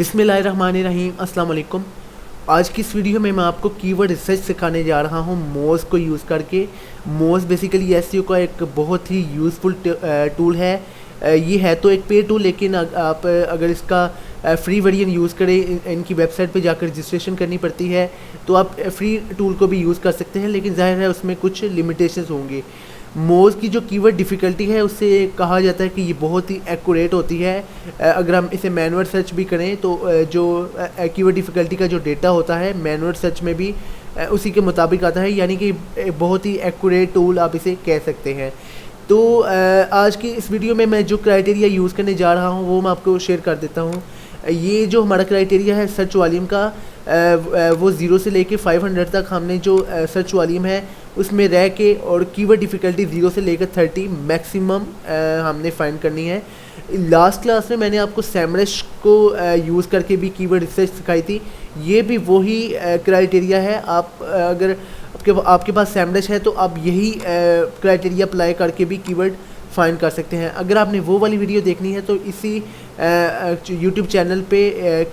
बिस्मिल्लाहिर्रहमानिर्रहीम अस्सलाम वालेकुम। आज की इस वीडियो में मैं आपको कीवर्ड रिसर्च सिखाने जा रहा हूँ मोज़ को यूज़ करके। मोज़ बेसिकली एसईओ का एक बहुत ही यूज़फुल टूल है। ये है तो एक पे टूल, लेकिन आप अगर इसका फ्री वर्जन यूज़ करें, इनकी वेबसाइट पे जाकर रजिस्ट्रेशन करनी पड़ती है, तो आप फ्री टूल को भी यूज़ कर सकते हैं, लेकिन ज़ाहिर है उसमें कुछ लिमिटेशंस होंगे। मोज़ की जो कीवर्ड डिफ़िकल्टी है उससे कहा जाता है कि ये बहुत ही एक्यूरेट होती है। अगर हम इसे मैनुअल सर्च भी करें तो जो कीवर्ड डिफ़िकल्टी का जो डेटा होता है मैनुअल सर्च में भी उसी के मुताबिक आता है, यानी कि बहुत ही एक्यूरेट टूल आप इसे कह सकते हैं। तो आज की इस वीडियो में मैं जो क्राइटेरिया यूज़ करने जा रहा हूँ वो मैं आपको शेयर कर देता हूँ। ये जो हमारा क्राइटेरिया है सर्च वॉल्यूम का, वो 0 से लेके 500 तक हमने जो सर्च वॉल्यूम है उसमें रह के, और कीवर्ड डिफ़िकल्टी 0 से लेकर 30 मैक्सिमम हमने फाइंड करनी है। लास्ट क्लास में मैंने आपको सैमरश को यूज़ करके भी कीवर्ड रिसर्च सिखाई थी। ये भी वही क्राइटेरिया है। आप अगर आपके पास सैमरश है तो आप यही क्राइटेरिया अप्लाई करके भी कीवर्ड फाइंड कर सकते हैं। अगर आपने वो वाली वीडियो देखनी है तो इसी यूट्यूब चैनल पे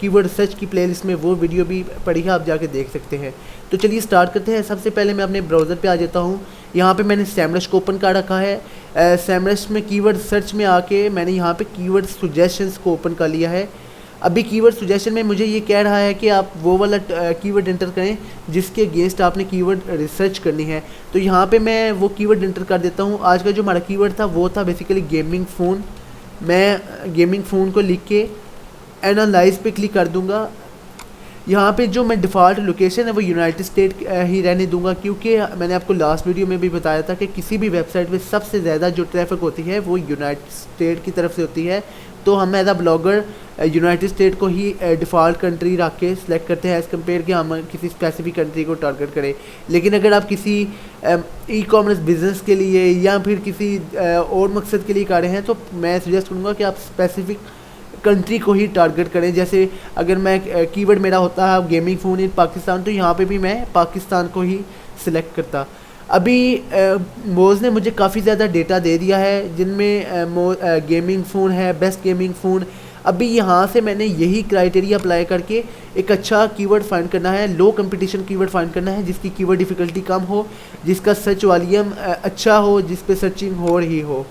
कीवर्ड सर्च की प्लेलिस्ट में वो वीडियो भी पड़ी है, आप जाके देख सकते हैं। तो चलिए स्टार्ट करते हैं। सबसे पहले मैं अपने ब्राउज़र पे आ जाता हूँ। यहाँ पे मैंने सैमरश को ओपन कर रखा है। सैमरश में कीवर्ड सर्च में आके मैंने यहाँ पे कीवर्ड सजेशंस को ओपन कर लिया है। अभी कीवर्ड सजेशन में मुझे ये कह रहा है कि आप वो वाला कीवर्ड एंटर करें जिसके अगेंस्ट आपने कीवर्ड रिसर्च करनी है। तो यहाँ पे मैं वो कीवर्ड एंटर कर देता हूँ। आज का जो हमारा कीवर्ड था वो था बेसिकली गेमिंग फ़ोन। मैं गेमिंग फ़ोन को लिख के एनालाइज पे क्लिक कर दूँगा। यहाँ पे जो मैं डिफ़ॉल्ट लोकेशन है वो यूनाइटेड स्टेट ही रहने दूंगा, क्योंकि मैंने आपको लास्ट वीडियो में भी बताया था कि किसी भी वेबसाइट पे सबसे ज़्यादा जो ट्रैफिक होती है वो यूनाइटेड स्टेट की तरफ से होती है। तो हम as a blogger United State को ही डिफ़ॉल्ट कंट्री रख के सिलेक्ट करते हैं एज़ कम्पेयर कि हम किसी स्पेसिफिक कंट्री को टारगेट करें। लेकिन अगर आप किसी ई कॉमर्स बिज़नेस के लिए या फिर किसी और मकसद के लिए कर रहे हैं तो मैं सजेस्ट करूँगा कि आप स्पेसिफिक कंट्री को ही टारगेट करें। जैसे अगर मैं कीवर्ड मेरा होता है गेमिंग फ़ोन इन पाकिस्तान, तो यहाँ पे भी मैं पाकिस्तान को ही सिलेक्ट करता। अभी मोज़ ने मुझे काफ़ी ज़्यादा डेटा दे दिया है, जिनमें गेमिंग फ़ोन है, बेस्ट गेमिंग फ़ोन। अभी यहाँ से मैंने यही क्राइटेरिया अप्लाई करके एक अच्छा कीवर्ड फाइंड करना है, लो कंपटीशन कीवर्ड फाइंड करना है, जिसकी कीवर्ड डिफ़िकल्टी कम हो, जिसका सर्च वॉल्यूम अच्छा हो, जिस पे सर्चिंग हो रही हो।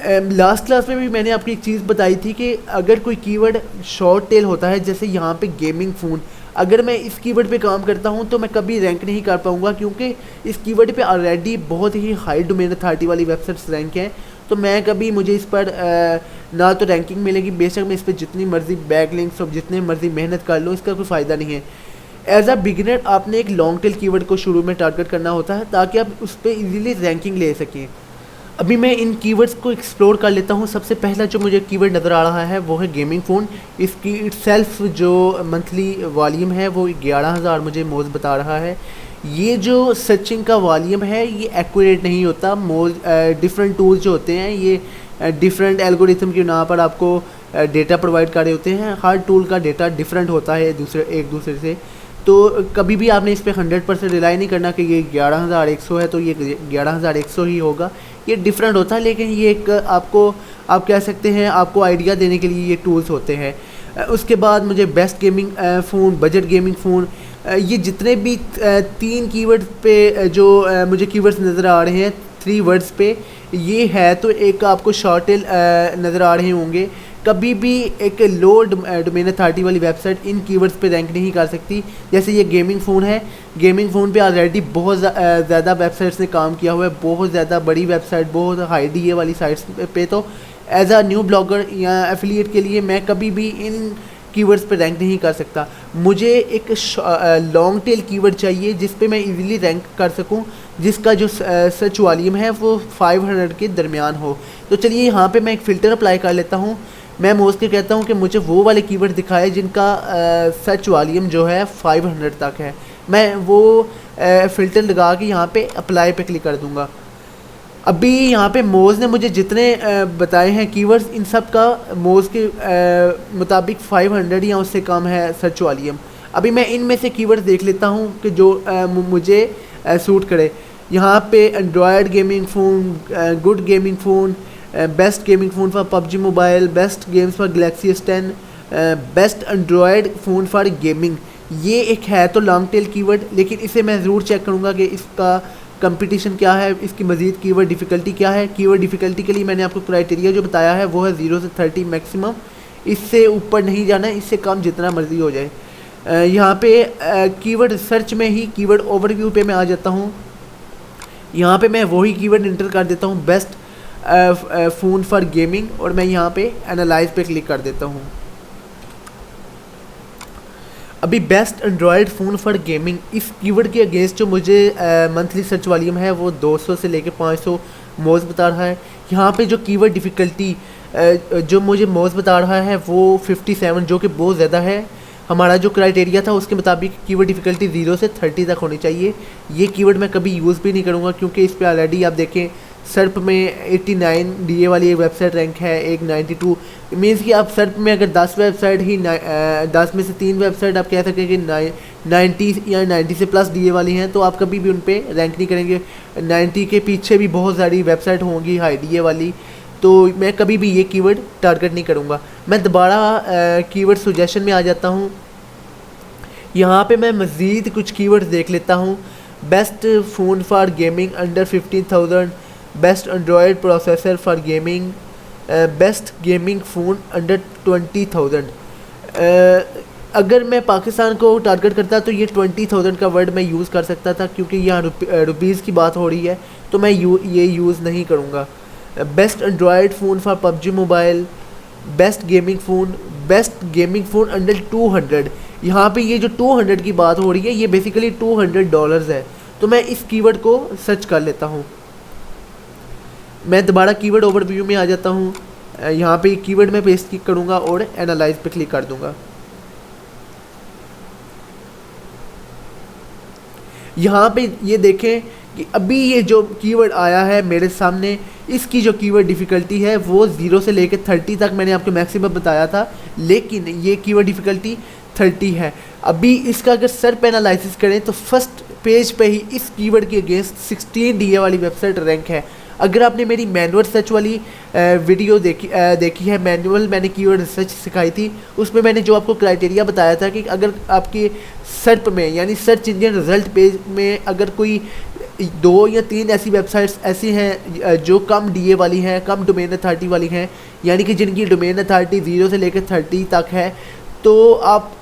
लास्ट क्लास में भी मैंने आपको एक चीज़ बताई थी कि अगर कोई कीवर्ड शॉर्ट टेल होता है, जैसे यहाँ पे गेमिंग फ़ोन, अगर मैं इस कीवर्ड पे काम करता हूँ तो मैं कभी रैंक नहीं कर पाऊँगा, क्योंकि इस कीवर्ड पे ऑलरेडी बहुत ही हाई डोमेन अथॉरिटी वाली वेबसाइट्स रैंक हैं। तो मैं कभी मुझे इस पर ना तो रैंकिंग मिलेगी, बेशक मैं इस पर जितनी मर्ज़ी बैक लिंक्स और जितनी मर्ज़ी मेहनत कर लूँ, इसका कोई फ़ायदा नहीं है। एज अ बिगिनर आपने एक लॉन्ग टेल कीवर्ड को शुरू में टारगेट करना होता है ताकि आप उस पर ईजीली रैंकिंग ले सकें। अभी मैं इन कीवर्ड्स को एक्सप्लोर कर लेता हूँ। सबसे पहला जो मुझे कीवर्ड नज़र आ रहा है वो है गेमिंग फ़ोन। इसकी इटसेल्फ जो मंथली वॉल्यूम है वो 11,000 मुझे मोज़ बता रहा है। ये जो सर्चिंग का वॉल्यूम है ये एक्यूरेट नहीं होता। मोज़ डिफरेंट टूल्स जो होते हैं ये डिफरेंट एल्गोरिथम के नाम पर आपको डेटा प्रोवाइड कर रहे होते हैं। हर टूल का डेटा डिफरेंट होता है एक दूसरे से। तो कभी भी आपने इस पर 100% रिलाई नहीं करना कि ये 11,100 है तो ये 11,100 ही होगा। ये डिफरेंट होता है, लेकिन ये एक आपको आप कह सकते हैं आपको आइडिया देने के लिए ये टूल्स होते हैं। उसके बाद मुझे best gaming phone, budget gaming phone, ये जितने भी 3 कीवर्ड पे जो मुझे कीवर्ड्स नज़र आ रहे हैं 3 वर्ड्स पे, ये है तो एक आपको शॉर्ट टेल नज़र आ रहे होंगे। कभी भी एक लो डोमेन अथॉरिटी वाली वेबसाइट इन कीवर्ड्स पे रैंक नहीं कर सकती। जैसे ये गेमिंग फ़ोन है, गेमिंग फ़ोन पे ऑलरेडी बहुत ज़्यादा वेबसाइट्स ने काम किया हुआ है, बहुत ज़्यादा बड़ी वेबसाइट, बहुत हाई डीए वाली साइट्स पे। तो एज अ न्यू ब्लॉगर या एफिलिएट के लिए मैं कभी भी इन कीवर्ड्स पे रैंक नहीं कर सकता। मुझे एक लॉन्ग टेल कीवर्ड चाहिए जिस पे मैं इजीली रैंक कर सकूं, जिसका जो सर्च वॉल्यूम है वो 500 के दरमियान हो। तो चलिए यहाँ पे मैं एक फ़िल्टर अप्लाई कर लेता हूँ। मैं मोस्टली कहता हूँ कि मुझे वो वाले कीवर्ड दिखाए जिनका सर्च वॉल्यूम जो है 500 तक है। मैं वो फ़िल्टर लगा के यहाँ पे अप्लाई पे क्लिक कर दूँगा। अभी यहाँ पे मोज़ ने मुझे जितने बताए हैं कीवर्ड्स, इन सब का मोज़ के मुताबिक 500 या उससे कम है सर्च वॉल्यूम। अभी मैं इनमें से कीवर्ड्स देख लेता हूँ कि जो मुझे सूट करे। यहाँ पे Android gaming phone, good gaming phone, best gaming phone for PUBG mobile, best games for Galaxy S10, best Android phone for gaming, ये एक है तो लॉन्ग टेल कीवर्ड, लेकिन इसे मैं ज़रूर चेक करूँगा कि इसका कंपटीशन क्या है, इसकी मज़ीद कीवर्ड डिफ़िकल्टी क्या है। कीवर्ड डिफ़िकल्टी के लिए मैंने आपको क्राइटेरिया जो बताया है वो है 0 से 30 मैक्सिमम, इससे ऊपर नहीं जाना है, इससे कम जितना मर्ज़ी हो जाए। यहाँ पे कीवर्ड रिसर्च में ही कीवर्ड ओवरव्यू पे मैं आ जाता हूँ। यहाँ पे मैं वही कीवर्ड इंटर कर देता हूँ, बेस्ट फ़ोन फॉर गेमिंग, और मैं यहाँ पे एनालाइज पे क्लिक कर देता हूँ। अभी best Android phone for gaming, इस कीवर्ड के अगेंस्ट जो मुझे मंथली सर्च वॉल्यूम है वो 200 से लेके 500 मोज बता रहा है। यहाँ पे जो कीवर्ड डिफ़िकल्टी जो मुझे मोज बता रहा है वो 57, जो कि बहुत ज़्यादा है। हमारा जो क्राइटेरिया था उसके मुताबिक कीवर्ड डिफ़िकल्टी 0 से 30 तक होनी चाहिए। ये कीवर्ड मैं कभी यूज़ भी नहीं करूँगा, क्योंकि इस पर ऑलरेडी आप देखें सर्प में 89 डीए वाली एक वेबसाइट रैंक है, एक 92, मीन्स कि आप सर्प में अगर 10 वेबसाइट ही 10 में से 3 वेबसाइट आप कह सकते हैं कि 90 या 90 से प्लस डीए वाली हैं, तो आप कभी भी उन पर रैंक नहीं करेंगे। 90 के पीछे भी बहुत सारी वेबसाइट होंगी हाई डीए वाली, तो मैं कभी भी ये कीवर्ड टारगेट नहीं करूँगा। मैं दोबारा कीवर्ड सजेशन में आ जाता हूँ। यहाँ पे मैं मज़ीद कुछ कीवर्ड्स देख लेता हूँ। Best phone for gaming under 15,000, best Android processor for gaming, best gaming phone under 20,000। अगर मैं पाकिस्तान को टारगेट करता तो ये 20,000 का वर्ड मैं यूज़ कर सकता था, क्योंकि यहाँ रुपीज़ की बात हो रही है, तो मैं ये यूज़ नहीं करूँगा। Best Android phone for PUBG mobile, best gaming phone under 200। यहाँ पे ये जो 200 की बात हो रही है ये बेसिकली $200 है, तो मैं इस कीवर्ड को सर्च कर लेता हूँ। मैं दोबारा कीवर्ड ओवरव्यू में आ जाता हूँ। यहाँ पे कीवर्ड में पेस्ट क्लिक करूँगा और एनालाइज पे क्लिक कर दूँगा। यहाँ पे ये देखें कि अभी ये जो कीवर्ड आया है मेरे सामने, इसकी जो कीवर्ड डिफ़िकल्टी है वो 0 से लेकर 30 तक मैंने आपको मैक्सिमम बताया था, लेकिन ये कीवर्ड डिफ़िकल्टी 30 है। अभी इसका अगर सर्प एनालिसिस करें तो फर्स्ट पेज पे ही इस कीवर्ड के अगेंस्ट 16 डीए वाली वेबसाइट रैंक है। अगर आपने मेरी मैनुअल सर्च वाली वीडियो देखी है, मैनुअल मैंने कीवर्ड रिसर्च सिखाई थी, उसमें मैंने जो आपको क्राइटेरिया बताया था कि अगर आपके सर्प में यानी सर्च इंजन रिजल्ट पेज में अगर कोई 2 या 3 ऐसी वेबसाइट्स ऐसी हैं जो कम डीए वाली हैं, कम डोमेन अथॉरिटी वाली हैं, यानी कि जिनकी डोमेन अथॉरिटी 0 से लेकर 30 तक है, तो आप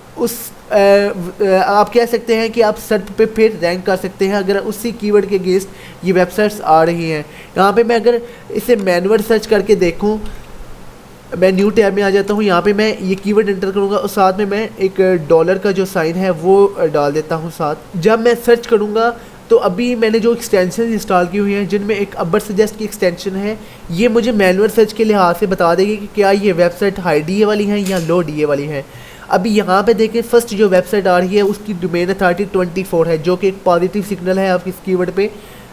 आप कह सकते हैं कि आप सर्च पे फिर रैंक कर सकते हैं अगर उसी कीवर्ड के अगेंस्ट ये वेबसाइट्स आ रही हैं। यहाँ पे मैं अगर इसे मैनुअल सर्च करके देखूँ, मैं न्यू टैब में आ जाता हूँ। यहाँ पे मैं ये कीवर्ड एंटर करूँगा और साथ में मैं एक डॉलर का जो साइन है वो डाल देता हूँ साथ। जब मैं सर्च करूँगा तो अभी मैंने जो एक्सटेंशन इंस्टॉल की हुई हैं, जिनमें एक अबर सजेस्ट की एक्सटेंशन है, ये मुझे मैनुअल सर्च के लिहाज से बता देगी कि क्या ये वेबसाइट हाई डीए वाली हैं या लो डीए वाली हैं। अभी यहाँ पे देखें फर्स्ट जो वेबसाइट आ रही है उसकी डोमेन अथॉरिटी 24 है, जो कि एक पॉजिटिव सिग्नल है आपकी इस कीवर्ड पे।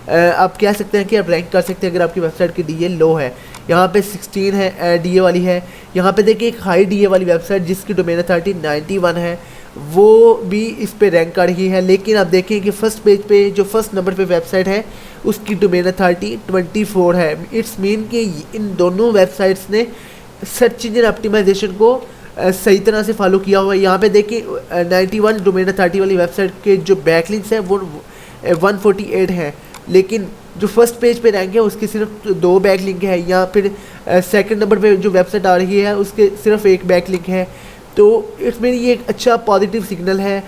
आप कह सकते हैं कि आप रैंक कर सकते हैं अगर आपकी वेबसाइट की डीए लो है। यहाँ पे 16 है डीए वाली है। यहाँ पे देखिए एक हाई डीए वाली वेबसाइट जिसकी डोमेन अथॉरिटी 91 है, वो भी इस पे रैंक कर रही है। लेकिन आप देखें कि फर्स्ट पेज पे जो फर्स्ट नंबर पे वेबसाइट है उसकी डोमेन अथॉरिटी 24 है। इट्स मीन कि इन दोनों वेबसाइट्स ने सर्च इंजन ऑप्टिमाइजेशन को सही तरह से फॉलो किया हुआ है। यहाँ पे देखिए 91 डोमेन अथॉरिटी वाली वेबसाइट के जो बैकलिंक्स हैं वो 148 हैं, लेकिन जो फर्स्ट पेज पे रैंक है उसके सिर्फ 2 बैकलिंक है, या फिर सेकंड नंबर पे जो वेबसाइट आ रही है उसके सिर्फ 1 बैकलिंक है। तो इसमें ये एक अच्छा पॉजिटिव सिग्नल है।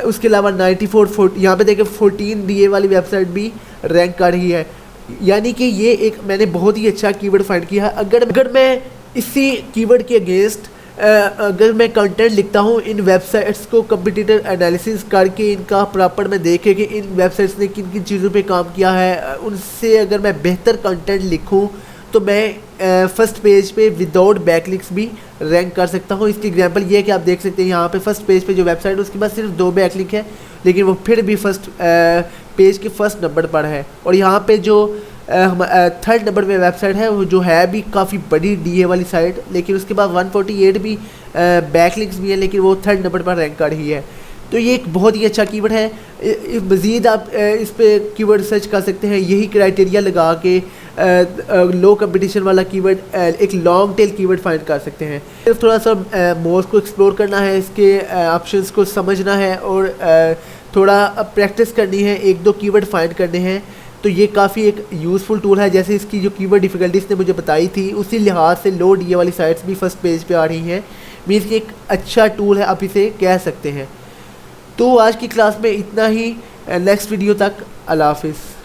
उसके अलावा 94 यहाँ पे देखिए 14 डीए वाली वेबसाइट भी रैंक कर रही है, यानी कि ये एक मैंने बहुत ही अच्छा कीवर्ड फाइंड किया है। अगर मैं इसी कीवर्ड के अगेंस्ट अगर मैं कंटेंट लिखता हूँ इन वेबसाइट्स को कंपटीटर एनालिसिस करके इनका प्रॉपर मैं देखे कि इन वेबसाइट्स ने किन किन चीज़ों पे काम किया है, उनसे अगर मैं बेहतर कंटेंट लिखूँ तो मैं फर्स्ट पेज पे विदाउट बैकलिंक्स भी रैंक कर सकता हूँ। इसकी एग्जांपल ये है कि आप देख सकते हैं यहाँ पे फर्स्ट पेज पे जो वेबसाइट है उसके पास सिर्फ 2 बैकलिंक है, लेकिन वो फिर भी फर्स्ट पेज के फर्स्ट नंबर पर है। और यहाँ पे जो थर्ड नंबर पे वेबसाइट है वो जो है भी काफ़ी बड़ी डीए वाली साइट, लेकिन उसके बाद 148 भी बैकलिंक्स भी है, लेकिन वो थर्ड नंबर पर रैंक कर रही है। तो ये एक बहुत ही अच्छा कीवर्ड है। मज़ीद आप इस पे कीवर्ड सर्च कर सकते हैं, यही क्राइटेरिया लगा के लो कंपटीशन वाला कीवर्ड एक लॉन्ग टेल कीवर्ड फाइंड कर सकते हैं। सिर्फ थोड़ा सा मोज़ को एक्सप्लोर करना है, इसके ऑप्शंस को समझना है और थोड़ा प्रैक्टिस करनी है, एक दो कीवर्ड फाइंड करने हैं, तो ये काफ़ी एक यूज़फुल टूल है। जैसे इसकी जो कीवर्ड डिफ़िकल्टीज़ ने मुझे बताई थी, उसी लिहाज से लो DA वाली साइट्स भी फर्स्ट पेज पे आ रही हैं। मीन्स कि एक अच्छा टूल है, आप इसे कह सकते हैं। तो आज की क्लास में इतना ही। नेक्स्ट वीडियो तक अल्लाह हाफिज़।